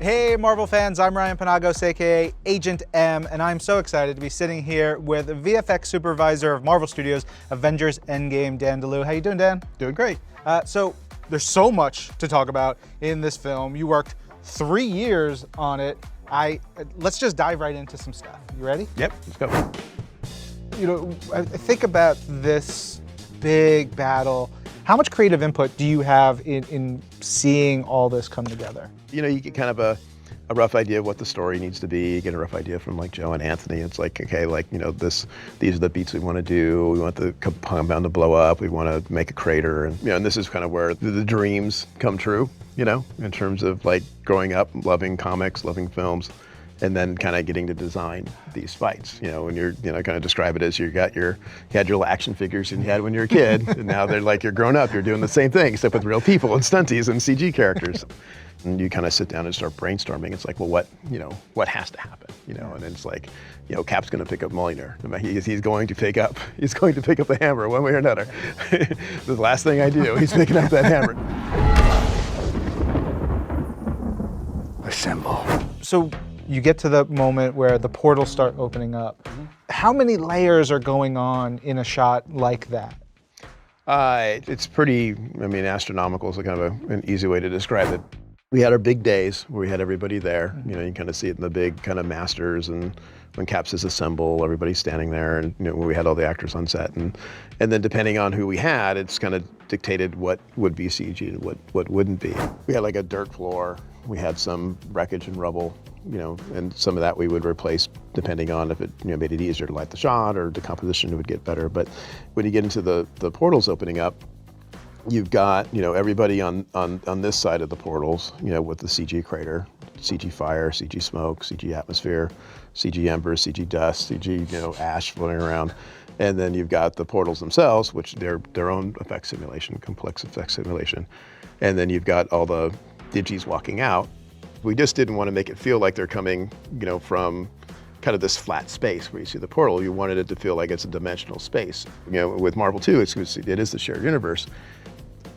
Hey Marvel fans, I'm Ryan Panagos, aka Agent M, and I'm so excited to be sitting here with VFX supervisor of Marvel Studios, Avengers Endgame, Dan DeLue. How you doing, Dan? Doing great. So there's so much to talk about in this film. You worked 3 years on it. Let's just dive right into some stuff. You ready? Yep, let's go. You know, I think about this big battle. How much creative input do you have in seeing all this come together? You know, you get kind of a rough idea of what the story needs to be. You get a rough idea from like Joe and Anthony. It's like, okay, like, you know, these are the beats we want to do. We want the compound to blow up. We want to make a crater. And, you know, and this is kind of where the dreams come true, you know, in terms of like growing up, loving comics, loving films, and then kind of getting to design these fights. You know, when you're, you know, kind of describe it as you had your little action figures and you had when you were a kid, and now they're like, you're grown up, you're doing the same thing, except with real people and stunties and CG characters. And you kind of sit down and start brainstorming. It's like, well, what has to happen? You know, and it's like, you know, Cap's going to pick up Mjolnir. He's going to pick up the hammer one way or another. The last thing I do, he's picking up that hammer. Assemble. So you get to the moment where the portals start opening up. Mm-hmm. How many layers are going on in a shot like that? It's pretty, I mean, astronomical is kind of an easy way to describe it. We had our big days where we had everybody there. You know, you kind of see it in the big kind of masters, and when Cap says assemble, everybody's standing there, and you know, we had all the actors on set, and then depending on who we had, it's kind of dictated what would be CG and what wouldn't be. We had like a dirt floor. We had some wreckage and rubble, you know, and some of that we would replace depending on if it, you know, made it easier to light the shot or the composition would get better. But when you get into the portals opening up, you've got, you know, everybody on this side of the portals, you know, with the CG crater, CG fire, CG smoke, CG atmosphere, CG embers, CG dust, CG, you know, ash floating around. And then you've got the portals themselves, which they're their own effect simulation, complex effect simulation. And then you've got all the digis walking out. We just didn't want to make it feel like they're coming, you know, from kind of this flat space where you see the portal. You wanted it to feel like it's a dimensional space. You know, with Marvel 2, it is the shared universe.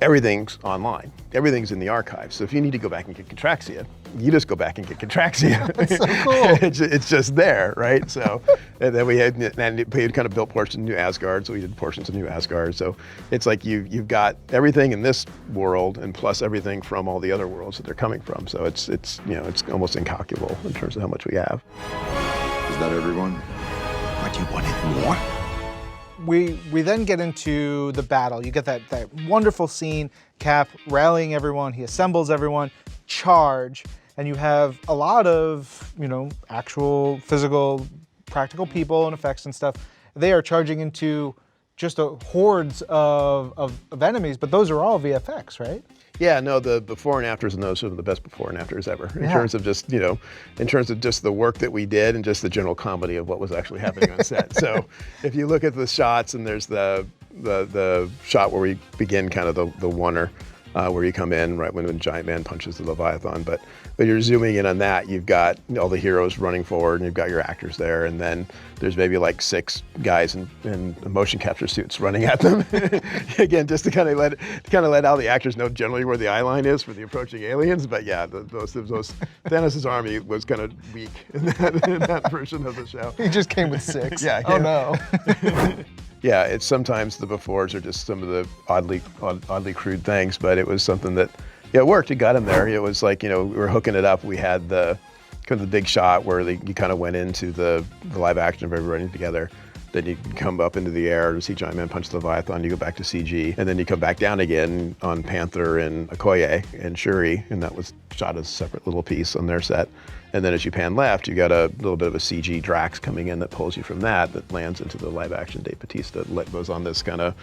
Everything's online. Everything's in the archive. So if you need to go back and get Contraxia, you just go back and get Contraxia. That's so cool. It's just there, right? So, and then we had kind of built portions of New Asgard, so we did portions of New Asgard. So it's like you've got everything in this world, and plus everything from all the other worlds that they're coming from. So it's you know, it's almost incalculable in terms of how much we have. Is that everyone? What, do you want it more? We then get into the battle. You get that wonderful scene, Cap rallying everyone, he assembles everyone, charge, and you have a lot of, you know, actual physical, practical people and effects and stuff. They are charging into just hordes of enemies, but those are all VFX, right? Yeah, no, the before and afters, and those are the best before and afters ever in terms of just, you know, in terms of just the work that we did and just the general comedy of what was actually happening on set. So if you look at the shots, and there's the shot where we begin kind of the oneer, where you come in right when Giant Man punches the Leviathan. But when you're zooming in on that, you've got all the heroes running forward, and you've got your actors there, and then there's maybe like 6 guys in motion capture suits running at them. Again, just to kind of let all the actors know generally where the eye line is for the approaching aliens. But yeah, those Thanos' army was kind of weak in that version of the show. He just came with 6. Yeah. Oh no. Yeah, it's sometimes the befores are just some of the oddly crude things, but it was something that, yeah, it worked. It got him there. It was like, you know, we were hooking it up. We had the kind of the big shot where you kind of went into the live action of everybody together. Then you come up into the air to see Giant Man punch the Leviathan, you go back to CG, and then you come back down again on Panther and Okoye and Shuri, and that was shot as a separate little piece on their set. And then as you pan left, you got a little bit of a CG Drax coming in that pulls you from that lands into the live action Dave Bautista. It goes on this kind of,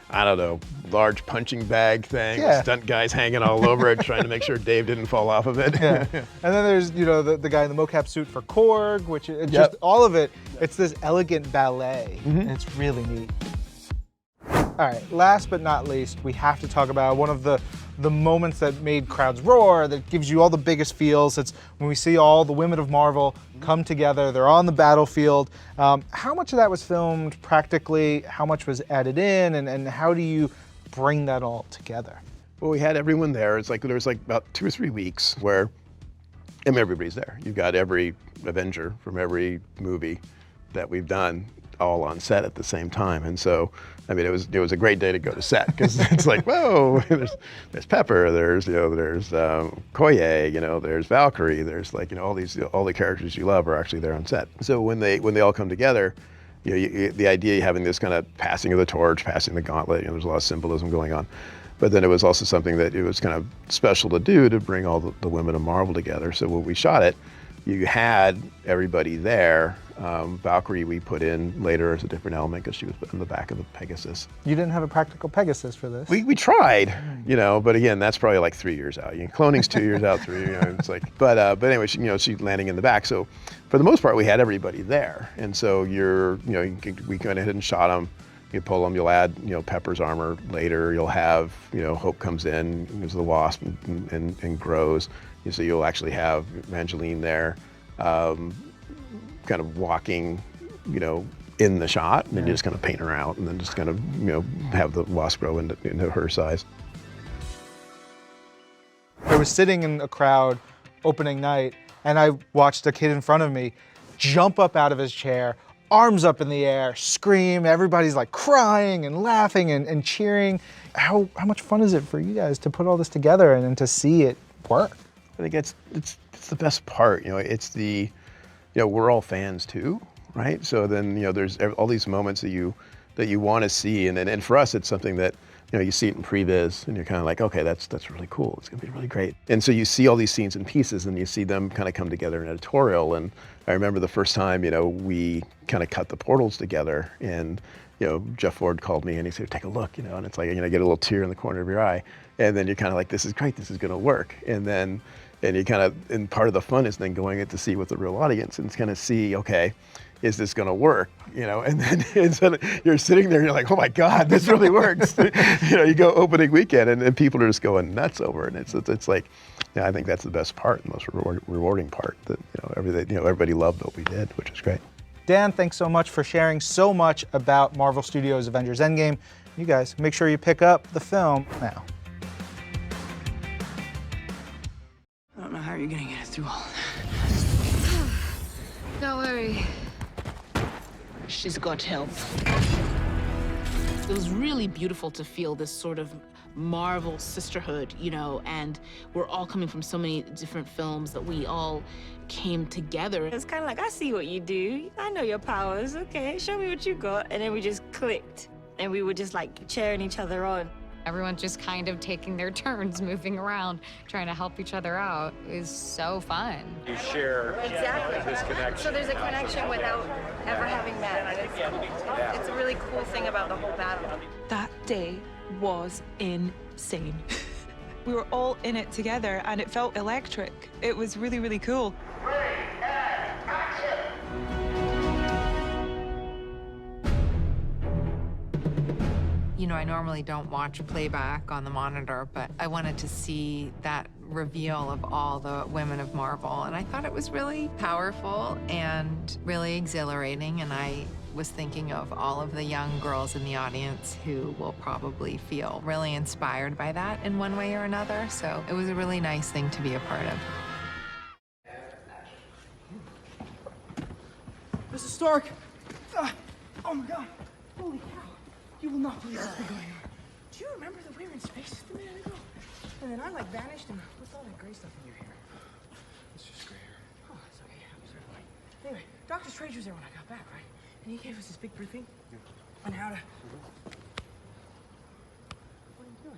I don't know, large punching bag thing. Yeah. Stunt guys hanging all over it, trying to make sure Dave didn't fall off of it. Yeah. And then there's, you know, the guy in the mocap suit for Korg, which is just all of it. It's this elegant ballet, and it's really neat. All right, last but not least, we have to talk about one of the moments that made crowds roar, that gives you all the biggest feels. It's when we see all the women of Marvel come together, they're on the battlefield. How much of that was filmed practically? How much was added in? And how do you bring that all together? Well, we had everyone there. It's like there was like about 2 or 3 weeks where and everybody's there. You've got every Avenger from every movie that we've done all on set at the same time. And so, I mean, it was a great day to go to set because it's like, whoa, there's Pepper, there's Koye, there's Valkyrie, there's like, all these, all the characters you love are actually there on set. So when they all come together, the idea of having this kind of passing of the torch, passing the gauntlet, there's a lot of symbolism going on. But then it was also something that it was kind of special to do to bring all the women of Marvel together. So when we shot it, you had everybody there. Valkyrie we put in later as a different element because she was in the back of the Pegasus. You didn't have a practical Pegasus for this. We tried, but again, that's probably like 3 years out. Cloning's 2 years out, 3. It's like, but anyway, she's landing in the back. So for the most part, we had everybody there, and so we went ahead and shot them. You pull them, you'll add, Pepper's armor later. You'll have, Hope comes in as the Wasp and grows. So you'll actually have Evangeline there, kind of walking, in the shot, and then you just kind of paint her out, and then just kind of, have the Wasp grow into her size. I was sitting in a crowd opening night, and I watched a kid in front of me jump up out of his chair, arms up in the air, scream. Everybody's like crying and laughing and cheering. How much fun is it for you guys to put all this together and then to see it work? I think it's the best part. It's the, we're all fans too, right? So then, there's all these moments that you want to see, and for us, it's something that, you see it in previs, and you're kind of like, okay, that's really cool. It's gonna be really great. And so you see all these scenes and pieces, and you see them kind of come together in editorial. And I remember the first time, we kind of cut the portals together, and Jeff Ford called me and he said, take a look, and it's like, get a little tear in the corner of your eye, and then you're kind of like, this is great, this is gonna work. And you kind of, and part of the fun is then going in to see with the real audience and kind of see, okay, is this gonna work? And then so you're sitting there and you're like, oh my God, this really works. You go opening weekend and people are just going nuts over it. And it's like, I think that's the best part, the most rewarding part, that everybody loved what we did, which is great. Dan, thanks so much for sharing so much about Marvel Studios' Avengers Endgame. You guys, make sure you pick up the film now. I don't know how you're gonna get it through all that. Don't worry. She's got help. It was really beautiful to feel this sort of Marvel sisterhood, and we're all coming from so many different films that we all came together. It's kind of like, I see what you do. I know your powers. Okay, show me what you got. And then we just clicked, and we were just like cheering each other on. Everyone's just kind of taking their turns, moving around, trying to help each other out. It was so fun. You share this connection. So there's a connection without ever having met. It's a really cool thing about the whole battle. That day was insane. We were all in it together, and it felt electric. It was really, really cool. I normally don't watch playback on the monitor, but I wanted to see that reveal of all the women of Marvel, and I thought it was really powerful and really exhilarating, and I was thinking of all of the young girls in the audience who will probably feel really inspired by that in one way or another, so it was a really nice thing to be a part of. Mr. Stark! Oh my God! Holy cow! You will not believe what's been going on. Do you remember that we were in space just a minute ago? And then I vanished, and what's all that gray stuff in your hair? It's just gray hair. Oh, it's okay. I'm sorry. Anyway, Dr. Strange was there when I got back, right? And he gave us this big briefing on how to... What are you doing?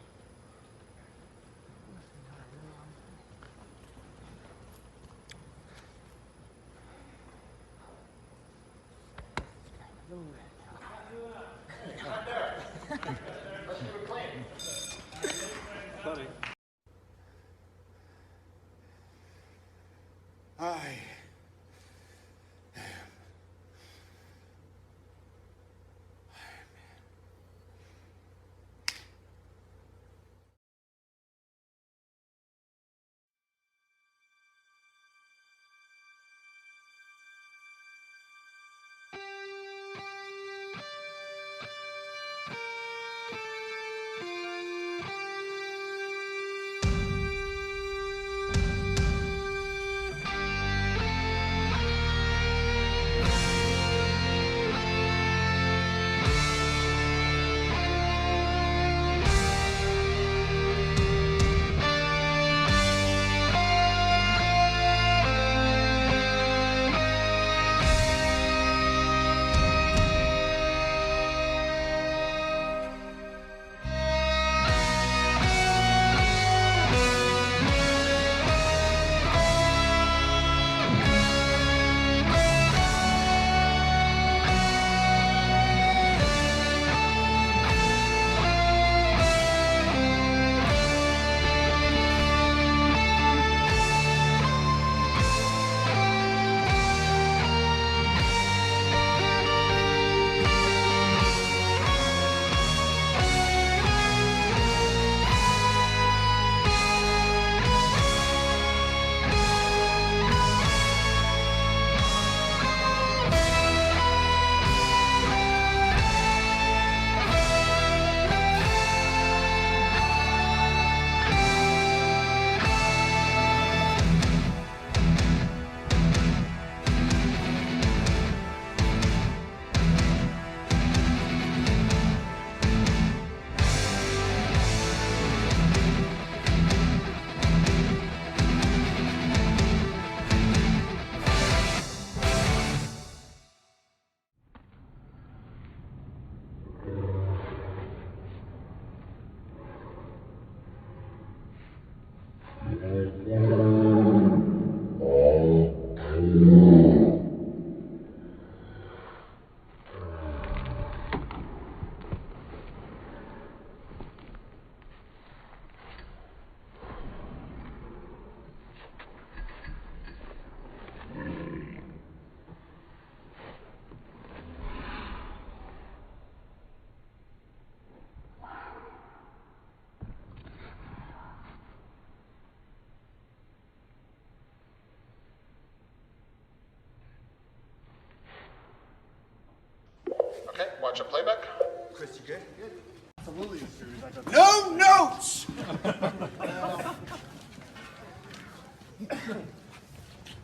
watch a playback? Chris, you good? Good. It's a Lilly series. No notes!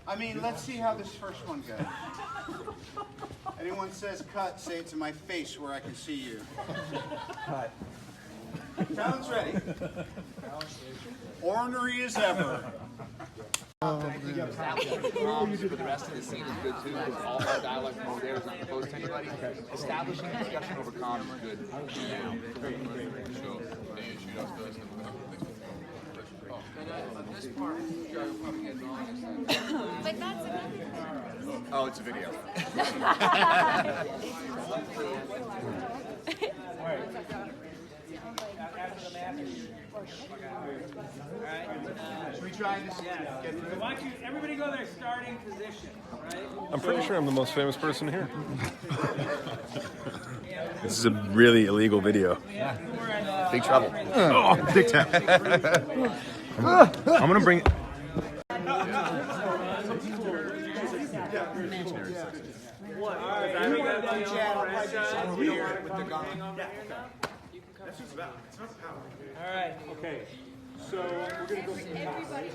I mean, let's see how this first one goes. Anyone says cut, say it to my face where I can see you. Cut. Sounds ready. Ornery as ever. For the rest of the scene is good too. All our dialogue from over there is not opposed to anybody. Establishing a discussion over comms is good. This part, you'll probably get long. But that's another thing. Oh, it's a video. Should we try this? Get through it? Why don't you, everybody go their starting position, right? I'm pretty sure I'm the most famous person here. This is a really illegal video. Big trouble. Oh, big time. I'm gonna bring. All right. Okay. So we're gonna go.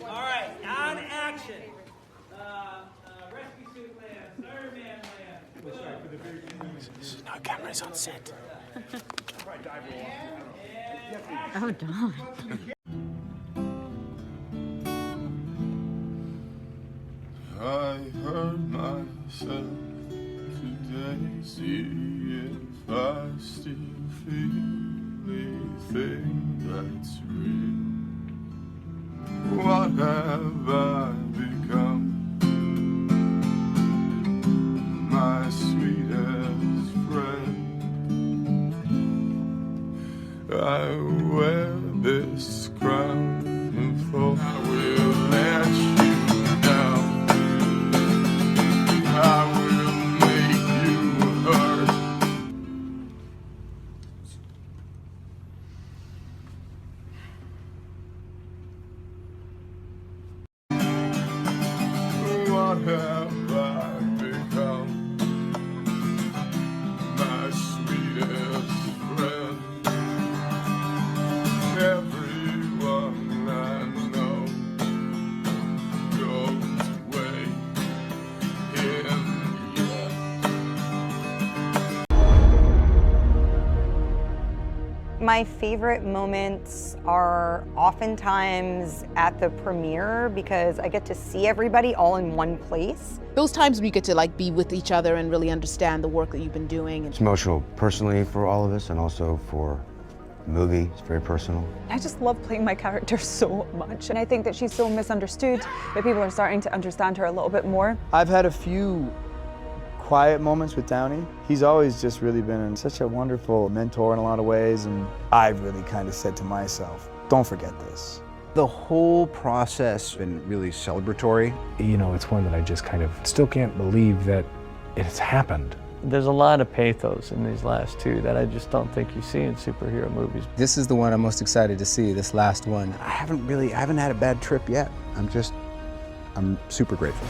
All right. On action. Rescue suit land. Fireman land. No cameras on set. Oh, Don. I heard myself today, see if I still feel anything that's real. What have I become? My sweetest friend. I wear this crown and thought I will let you down. I will make you hurt. What have I become? My sweetest friend. Everyone I know goes away in the end. My favorite moments are oftentimes at the premiere because I get to see everybody all in one place. Those times we get to like be with each other and really understand the work that you've been doing. It's emotional personally for all of us and also for the movie. It's very personal. I just love playing my character so much, and I think that she's so misunderstood, but people are starting to understand her a little bit more. I've had a few quiet moments with Downey. He's always just really been such a wonderful mentor in a lot of ways, and I've really kind of said to myself, don't forget this. The whole process has been really celebratory. You know, it's one that I just kind of still can't believe that it has happened. There's a lot of pathos in these last two that I just don't think you see in superhero movies. This is the one I'm most excited to see, this last one. I haven't had a bad trip yet. I'm super grateful.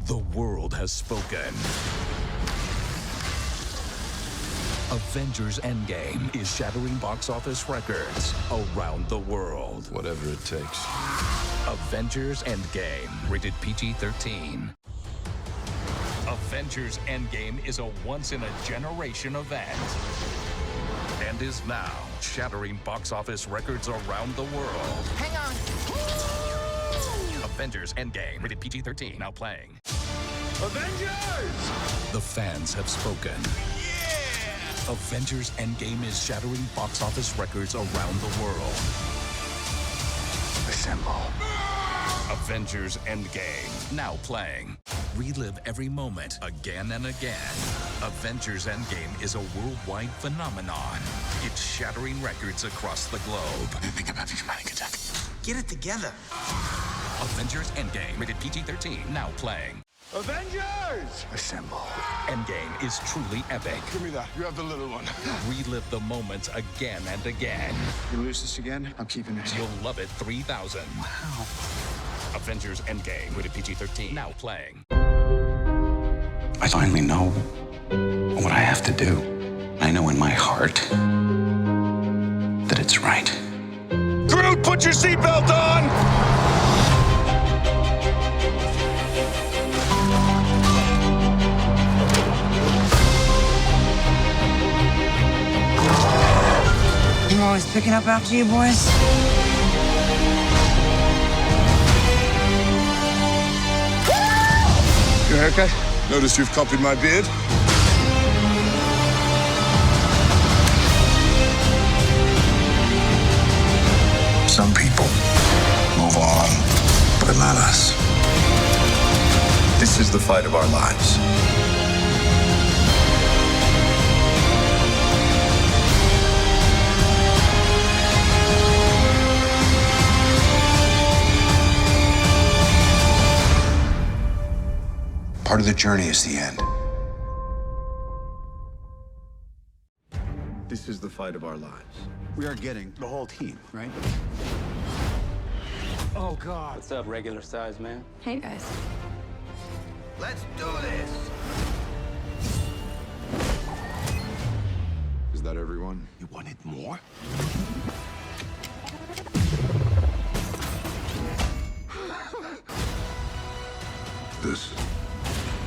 The world has spoken. Avengers Endgame is shattering box office records around the world. Whatever it takes. Avengers Endgame, rated PG-13. Avengers Endgame is a once-in-a-generation event and is now shattering box office records around the world. Hang on. Avengers Endgame, rated PG-13, now playing. Avengers! The fans have spoken. Yeah! Avengers Endgame is shattering box office records around the world. Assemble. Avengers Endgame, now playing. Relive every moment again and again. Avengers Endgame is a worldwide phenomenon. It's shattering records across the globe. Think about these panic attacks. Get it together. Avengers Endgame, rated PG-13, now playing. Avengers! Assemble. Endgame is truly epic. Give me that. You have the little one. Relive the moments again and again. You lose this again, I'm keeping it. You'll love it 3000. Wow. Avengers Endgame, rated PG-13, now playing. I finally know what I have to do. I know in my heart that it's right. Groot, put your seatbelt on! I'm always picking up after you, boys. Your haircut? Notice you've copied my beard. Some people move on, but not us. This is the fight of our lives. Part of the journey is the end. This is the fight of our lives. We are getting the whole team, right? Oh, God. What's up, regular size man? Hey, guys. Let's do this. Is that everyone? You wanted more? This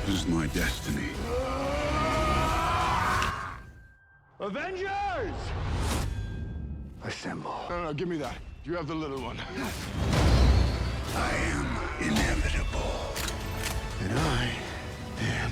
is my destiny. Avengers! Assemble. No, give me that. You have the little one. I am inevitable. And I am